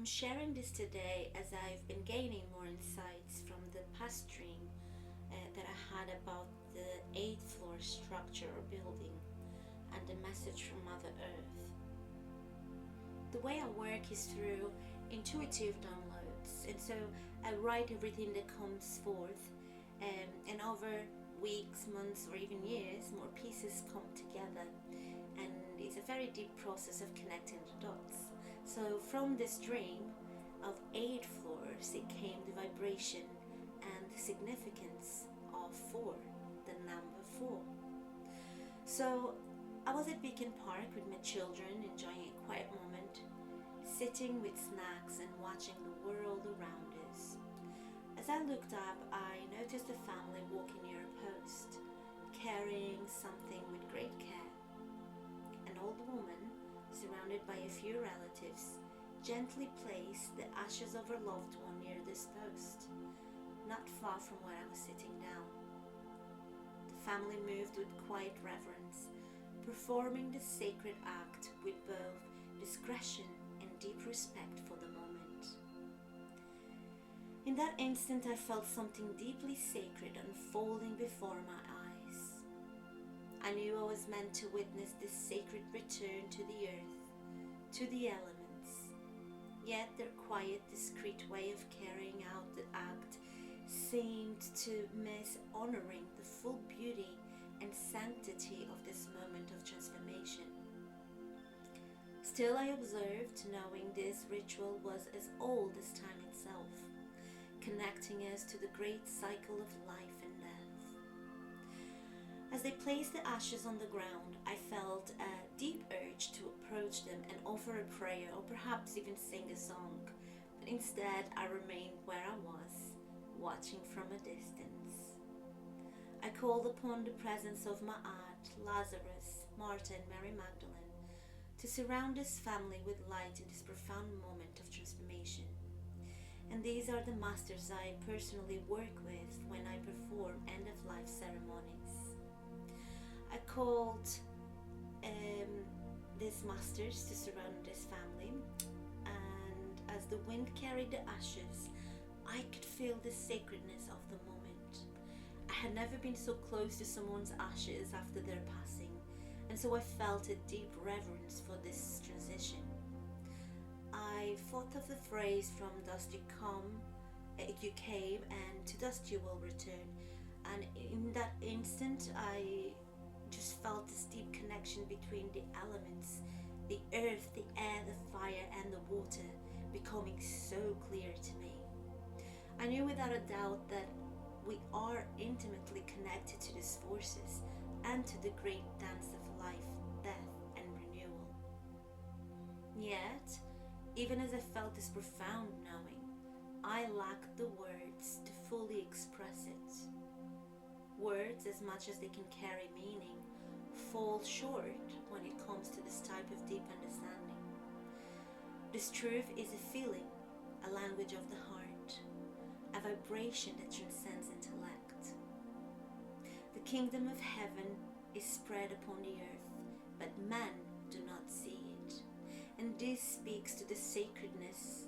I'm sharing this today as I've been gaining more insights from the past dream that I had about the eighth floor structure or building and the message from Mother Earth. The way I work is through intuitive downloads, and so I write everything that comes forth, and over weeks, months, or even years, more pieces come together, and it's a very deep process of connecting the dots. So, from this dream of 8 floors, it came the vibration and the significance of 4, the number 4. So, I was at Beacon Park with my children, enjoying a quiet moment, sitting with snacks and watching the world around us. As I looked up, I noticed a family walking near a post, carrying something with great care. An old woman, surrounded by a few relatives, gently placed the ashes of her loved one near this post, not far from where I was sitting down. The family moved with quiet reverence, performing the sacred act with both discretion and deep respect for the moment. In that instant, I felt something deeply sacred unfolding before my eyes. I knew I was meant to witness this sacred return to the earth, to the elements. Yet their quiet, discreet way of carrying out the act seemed to miss honoring the full beauty and sanctity of this moment of transformation. Still, I observed, knowing this ritual was as old as time itself, connecting us to the great cycle of life and death. As they placed the ashes on the ground, I felt a deep urge to approach them and offer a prayer or perhaps even sing a song, but instead I remained where I was, watching from a distance. I called upon the presence of my aunt, Lazarus, Martha, and Mary Magdalene to surround this family with light in this profound moment of transformation. And these are the masters I personally work with when I perform end-of-life ceremonies. I called these masters to surround this family, and as the wind carried the ashes, I could feel the sacredness of the moment. I had never been so close to someone's ashes after their passing, and so I felt a deep reverence for this transition. I thought of the phrase "from dust you came, and to dust you will return," and in that instant I just felt this deep connection between the elements, the earth, the air, the fire, and the water becoming so clear to me. I knew without a doubt that we are intimately connected to these forces and to the great dance of life, death, and renewal. Yet, even as I felt this profound knowing, I lacked the words to fully express it. Words, as much as they can carry meaning, fall short when it comes to this type of deep understanding. This truth is a feeling, a language of the heart, a vibration that transcends intellect. The kingdom of heaven is spread upon the earth, but men do not see it. And this speaks to the sacredness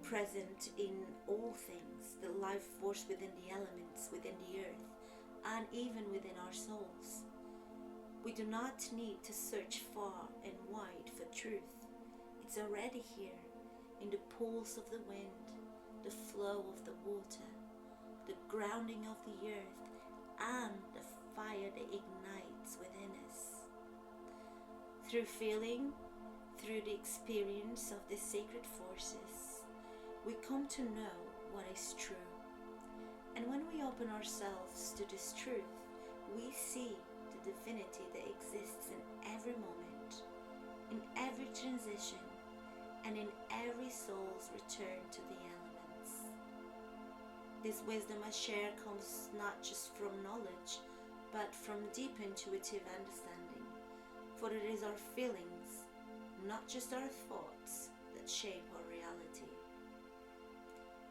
present in all things, the life force within the elements, within the earth, and even within our souls. We do not need to search far and wide for truth. It's already here, in the pulse of the wind, the flow of the water, the grounding of the earth, and the fire that ignites within us. Through feeling, through the experience of the sacred forces, we come to know what is true. And when we open ourselves to this truth, we see the divinity that exists in every moment, in every transition, and in every soul's return to the elements. This wisdom I share comes not just from knowledge, but from deep intuitive understanding, for it is our feelings, not just our thoughts, that shape our reality.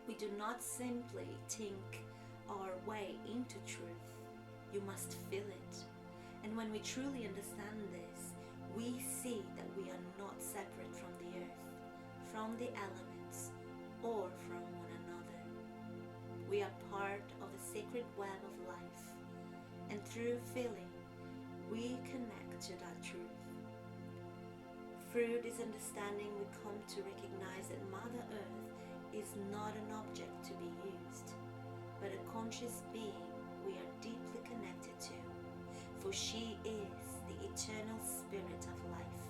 We do not simply think our way into truth. You must feel it. And when we truly understand this, we see that we are not separate from the earth, from the elements, or from one another. We are part of a sacred web of life, and through feeling, we connect to that truth. Through this understanding, we come to recognize that Mother Earth is not an object to be used, but a conscious being we are deeply connected to, for she is the eternal spirit of life.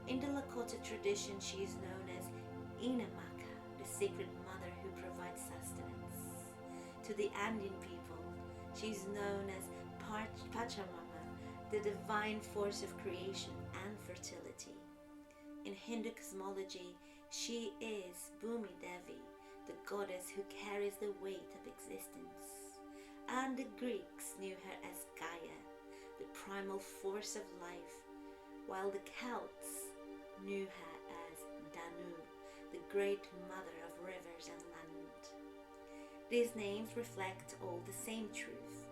In the Lakota tradition, she is known as Inamaka, the sacred mother who provides sustenance. To the Andean people, she is known as Pachamama, the divine force of creation and fertility. In Hindu cosmology, she is Bhumi Devi, the goddess who carries the weight of existence. And the Greeks knew her as Gaia, the primal force of life, while the Celts knew her as Danu, the great mother of rivers and land. These names reflect all the same truth.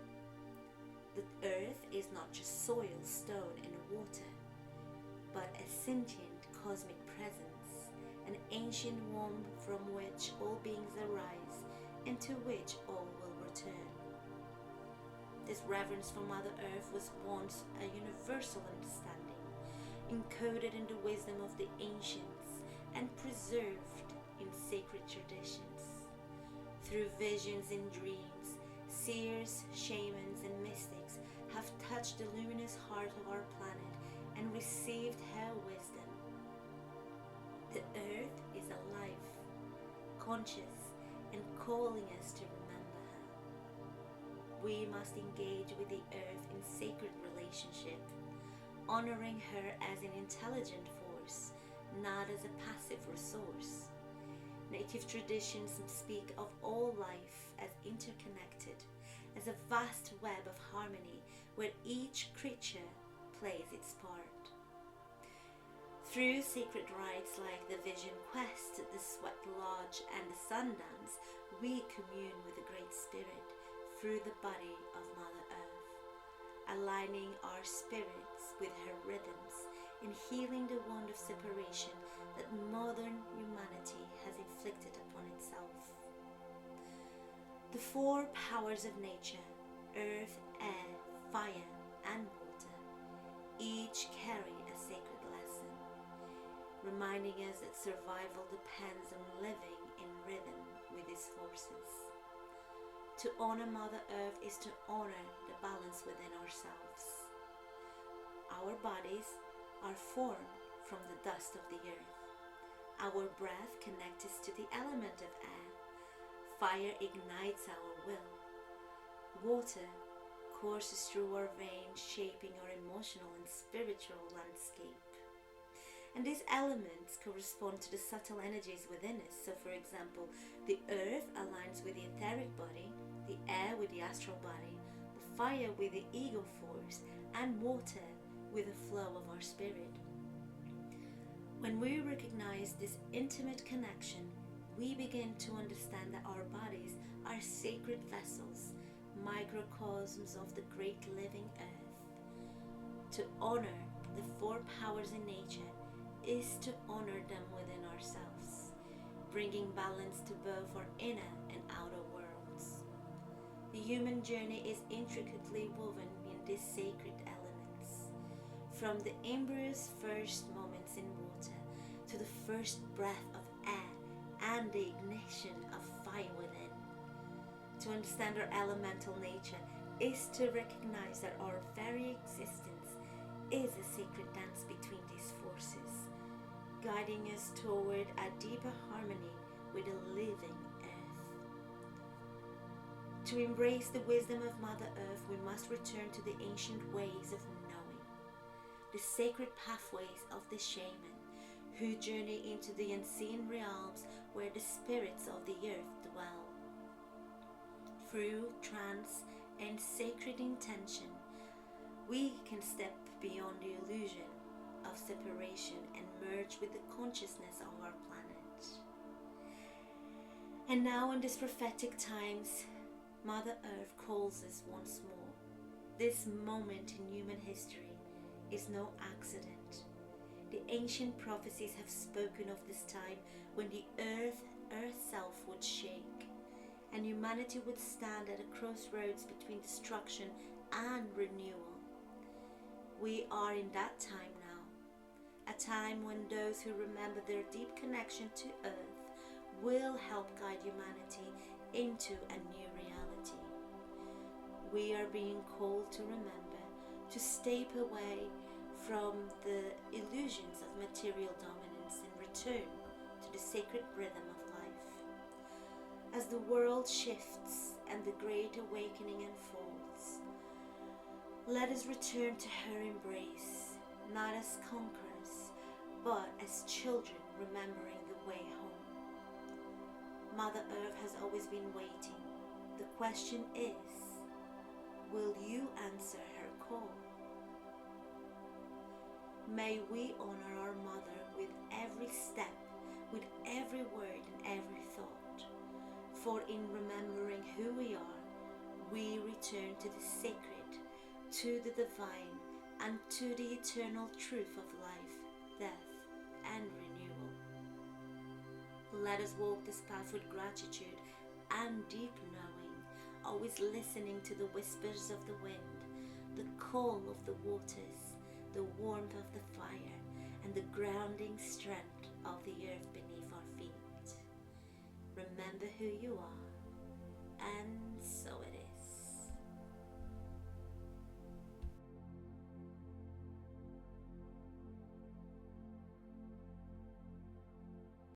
The earth is not just soil, stone, and water, but a sentient cosmic presence, an ancient womb from which all beings arise and to which all will return. This reverence for Mother Earth was once a universal understanding, encoded in the wisdom of the ancients and preserved in sacred traditions. Through visions and dreams, seers, shamans, and mystics have touched the luminous heart of our planet and received her wisdom. The earth is alive, conscious, and calling us to remember her. We must engage with the earth in sacred relationship, honoring her as an intelligent force, not as a passive resource. Native traditions speak of all life as interconnected, as a vast web of harmony where each creature plays its part. Through sacred rites like the Vision Quest, the Sweat Lodge, and the Sundance, we commune with the Great Spirit through the body of Mother Earth, aligning our spirits with her rhythms and healing the wound of separation that modern humanity has inflicted upon itself. The four powers of nature, earth, air, fire, and water, each carry a sacred lesson, reminding us that survival depends on living in rhythm with these forces. To honor Mother Earth is to honor the balance within ourselves. Our bodies are formed from the dust of the earth. Our breath connects us to the element of air. Fire ignites our will. Water courses through our veins, shaping our emotional and spiritual landscape. And these elements correspond to the subtle energies within us. So for example, the earth aligns with the etheric body, the air with the astral body, the fire with the ego force, and water with the flow of our spirit. When we recognize this intimate connection, we begin to understand that our bodies are sacred vessels, microcosms of the great living earth. To honor the four powers in nature is to honor them within ourselves, bringing balance to both our inner and outer worlds. The human journey is intricately woven in these sacred elements, from the embryo's first moments in water to the first breath of air and the ignition of fire within. To understand our elemental nature is to recognize that our very existence is a sacred dance between these forces, guiding us toward a deeper harmony with the living earth. To embrace the wisdom of Mother Earth, we must return to the ancient ways of knowing, the sacred pathways of the shaman, who journey into the unseen realms where the spirits of the earth dwell. Through trance and sacred intention, we can step beyond the illusion of separation and merge with the consciousness of our planet. And now in these prophetic times, Mother Earth calls us once more. This moment in human history is no accident. The ancient prophecies have spoken of this time when the earth herself would shake, and humanity would stand at a crossroads between destruction and renewal. We are in that time now, a time when those who remember their deep connection to earth will help guide humanity into a new reality. We are being called to remember, to step away from the illusions of material dominance and return to the sacred rhythm of life. As the world shifts and the great awakening unfolds, let us return to her embrace, not as conquerors, but as children remembering the way home. Mother Earth has always been waiting. The question is, will you answer her call? May we honor our Mother with every step, with every word and every thought. For in remembering who we are, we return to the sacred, to the divine, and to the eternal truth of life, death, and renewal. Let us walk this path with gratitude and deep knowing, always listening to the whispers of the wind, the call of the waters, the warmth of the fire, and the grounding strength of the earth beneath our feet. Remember who you are, and so it is.